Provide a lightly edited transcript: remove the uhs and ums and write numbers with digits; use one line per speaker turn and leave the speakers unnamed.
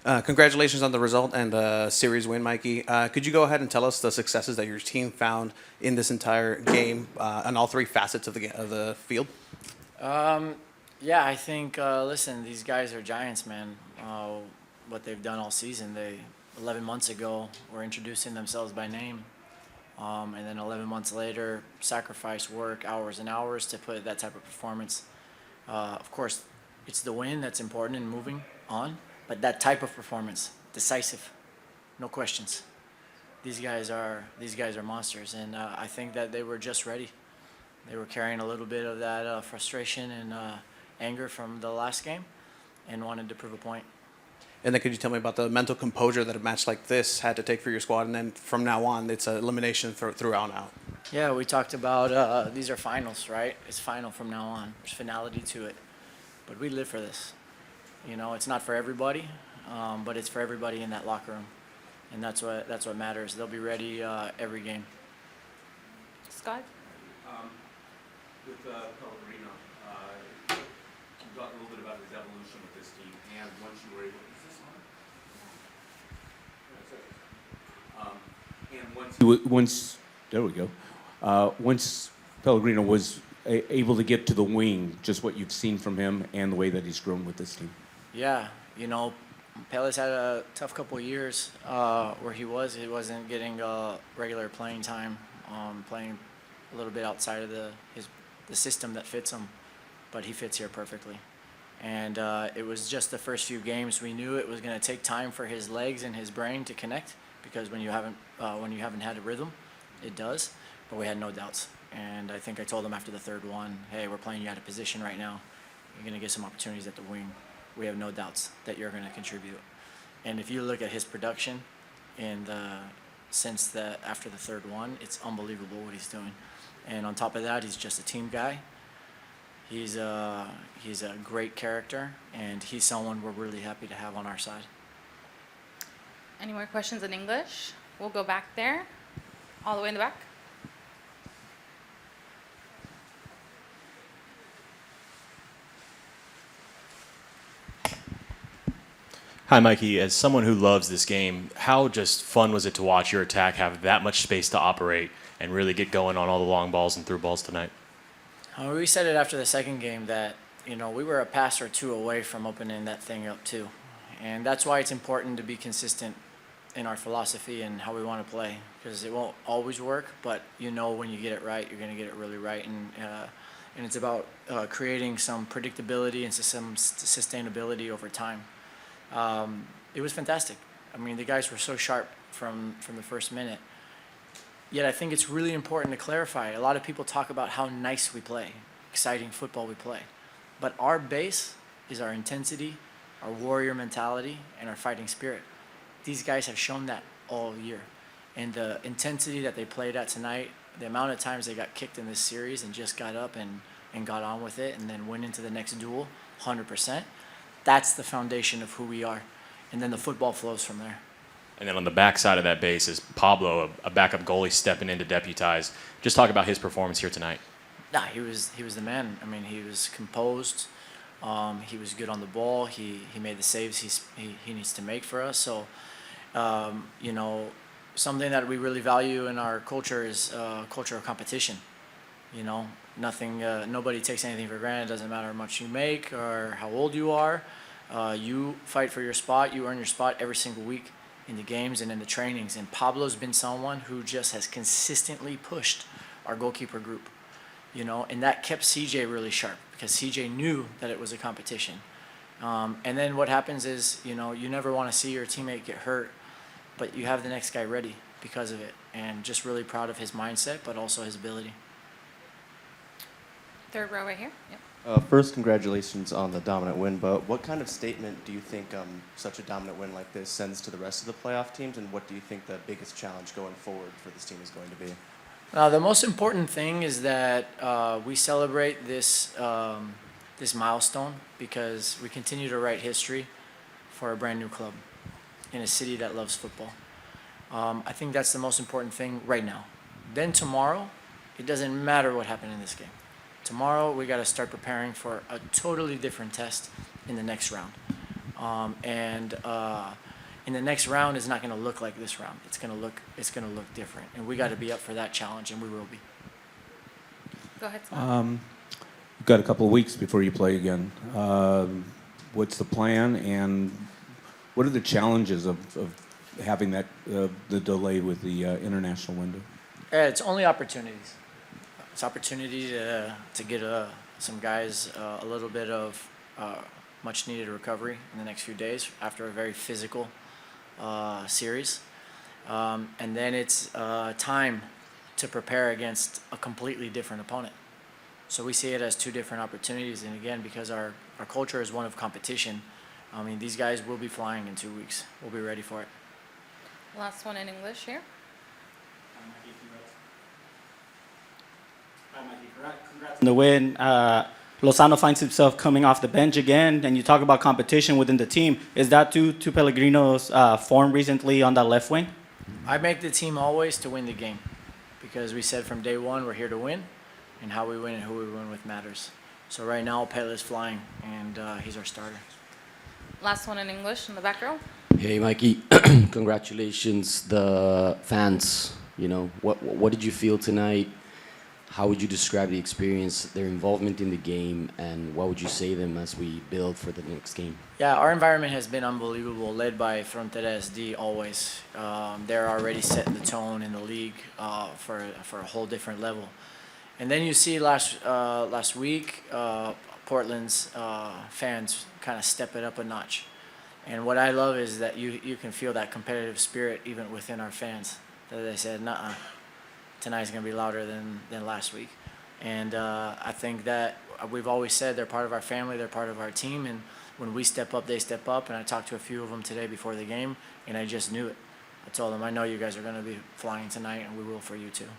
Congratulations on the result and the series win, Mikey. Could you go ahead and tell us the successes that your team found in this entire game on all three facets of the field?
Um, yeah, I think, listen, these guys are giants, man. What they've done all season, 11 months ago, were introducing themselves by name. And then 11 months later, sacrifice work, hours and hours to put that type of performance. Of course, it's the win that's important in moving on, but that type of performance, decisive, no questions. These guys are monsters, and I think that they were just ready. They were carrying a little bit of that frustration and anger from the last game, and wanted to prove a point.
And then could you tell me about the mental composure that a match like this had to take for your squad, and then from now on, it's an elimination throughout out?
Yeah, we talked about these are finals, right? It's final from now on. There's finality to it, but we live for this. You know, it's not for everybody, but it's for everybody in that locker room, and that's what matters. They'll be ready every game.
Scott?
With Pellegrino, you talked a little bit about his evolution with this team, and once you were able, is this on? And once there we go. Once Pellegrino was able to get to the wing, just what you've seen from him and the way that he's grown with this team.
Yeah, you know, Peles had a tough couple of years where he wasn't getting regular playing time, playing a little bit outside of the system that fits him, but he fits here perfectly. And it was just the first few games. We knew it was going to take time for his legs and his brain to connect, because when you haven't had a rhythm, it does. But we had no doubts. And I think I told him after the third one, hey, we're playing you out of position right now. You're going to get some opportunities at the wing. We have no doubts that you're going to contribute. And if you look at his production after the third one, it's unbelievable what he's doing. And on top of that, he's just a team guy. He's a great character, and he's someone we're really happy to have on our side.
Any more questions in English? We'll go back there, all the way in the back.
Hi, Mikey. As someone who loves this game, how just fun was it to watch your attack have that much space to operate and really get going on all the long balls and through balls tonight?
We said it after the second game that, you know, we were a pass or two away from opening that thing up too. And that's why it's important to be consistent in our philosophy and how we want to play, because it won't always work, but you know when you get it right, you're going to get it really right. And it's about creating some predictability and some sustainability over time. It was fantastic. I mean, the guys were so sharp from the first minute. Yet I think it's really important to clarify. A lot of people talk about how nice we play, exciting football we play. But our base is our intensity, our warrior mentality, and our fighting spirit. These guys have shown that all year. And the intensity that they played at tonight, the amount of times they got kicked in this series and just got up and got on with it and then went into the next duel 100%, that's the foundation of who we are. And then the football flows from there.
And then on the back side of that base is Pablo, a backup goalie stepping in to deputize. Just talk about his performance here tonight.
Nah, he was the man. I mean, he was composed. He was good on the ball. He made the saves he needs to make for us. So, you know, something that we really value in our culture is culture of competition. You know, nobody takes anything for granted. It doesn't matter how much you make or how old you are. You fight for your spot. You earn your spot every single week in the games and in the trainings. And Pablo's been someone who just has consistently pushed our goalkeeper group, you know, and that kept CJ really sharp because CJ knew that it was a competition. And then what happens is, you know, you never want to see your teammate get hurt, but you have the next guy ready because of it. And just really proud of his mindset, but also his ability.
Third row right here. Yep.
First, congratulations on the dominant win, but what kind of statement do you think such a dominant win like this sends to the rest of the playoff teams, and what do you think the biggest challenge going forward for this team is going to be?
The most important thing is that we celebrate this milestone because we continue to write history for a brand new club in a city that loves football. I think that's the most important thing right now. Then tomorrow, it doesn't matter what happened in this game. Tomorrow, we got to start preparing for a totally different test in the next round. In the next round is not going to look like this round. It's going to look different, and we got to be up for that challenge, and we will be.
Go ahead, Scott.
You've got a couple of weeks before you play again. What's the plan, and what are the challenges of having that the delay with the international window?
It's only opportunities. It's opportunity to get some guys a little bit of much needed recovery in the next few days after a very physical series. And then it's time to prepare against a completely different opponent. So we see it as two different opportunities. And again, because our culture is one of competition, I mean, these guys will be flying in 2 weeks. We'll be ready for it.
Last one in English here.
In the win, Lozano finds himself coming off the bench again, and you talk about competition within the team. Is that due to Pellegrino's form recently on that left wing?
I make the team always to win the game because we said from day one we're here to win, and how we win and who we win with matters. So right now, Pele is flying, and he's our starter.
Last one in English in the back row.
Hey, Mikey, congratulations. The fans, you know, what did you feel tonight? How would you describe the experience, their involvement in the game, and what would you say to them as we build for the next game?
Yeah, our environment has been unbelievable, led by Frontera SD always. They're already setting the tone in the league for a whole different level. And then you see last week, Portland's fans kind of step it up a notch. And what I love is that you can feel that competitive spirit even within our fans. That they said, "Nuh-uh, tonight's going to be louder than last week." And I think that we've always said they're part of our family, they're part of our team, and when we step up, they step up. And I talked to a few of them today before the game, and I just knew it. I told them, I know you guys are going to be flying tonight, and we will for you too.